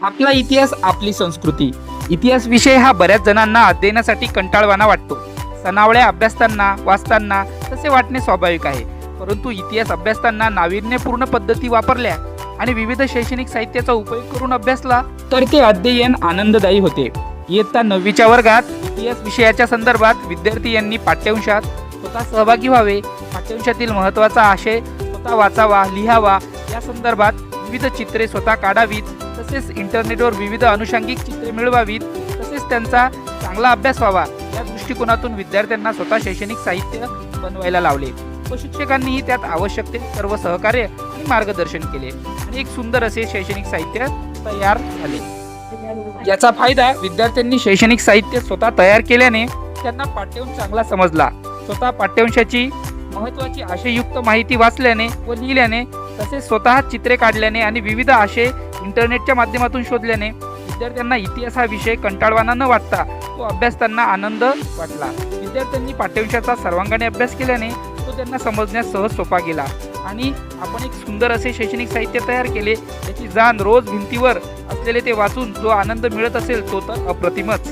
आपला इतिहास, आपली संस्कृती. इतिहास विषय हा बऱ्याच जणांना अध्ययनासाठी कंटाळवाणा वाटतो. सनावळ्या अभ्यासताना, वाचताना तसे वाटणे स्वाभाविक आहे. परंतु इतिहास अभ्यासताना नाविन्यपूर्ण पद्धती वापरल्या आणि विविध शैक्षणिक साहित्याचा उपयोग करून अभ्यासला तर ते अध्ययन आनंददायी होते. इयत्ता 9वीच्या वर्गात इतिहास विषयाच्या संदर्भात विद्यार्थी यांनी पाठ्यांशात स्वतः सहभागी व्हावे. पाठ्यांशातील महत्त्वाचा आशय स्वतः वाचावा, लिहावा. या संदर्भात विविध चित्रे स्वतः काढावीत. तसेच इंटरनेटवर विविध अनुषंगिक चित्रे मिळवावीत. तसेच त्यांचा चांगला अभ्यास व्हावा या दृष्टिकोनातून विद्यार्थ्यांना स्वतः शैक्षणिक साहित्य बनवायला लावले व शिक्षकांनीही त्यात आवश्यक ते सर्व सहकार्य आणि मार्गदर्शन केले आणि एक सुंदर असे शैक्षणिक साहित्य तयार झाले. याचा फायदा विद्यार्थ्यांनी शैक्षणिक साहित्य स्वतः तयार केल्याने त्यांना पाठ्यांश चांगला समजला. स्वतः पाठ्यांशाची महत्त्वाची आशययुक्त माहिती वाचल्याने व लिहिल्याने तसेच स्वतः चित्रे काढल्याने आणि विविध आशय इंटरनेटच्या माध्यमातून शोधल्याने विद्यार्थ्यांना इतिहास हा विषय कंटाळवाणा न वाटता तो अभ्यासताना आनंद वाटला. विद्यार्थ्यांनी पाठ्यांशाचा सर्वांगाने अभ्यास केल्याने तो त्यांना समजण्यास सहज सोपा गेला आणि आपण एक सुंदर असे शैक्षणिक साहित्य तयार केले. त्याची जाण रोज भिंतीवर असलेले ते वाचून जो आनंद मिळत असेल तो तर अप्रतिमच.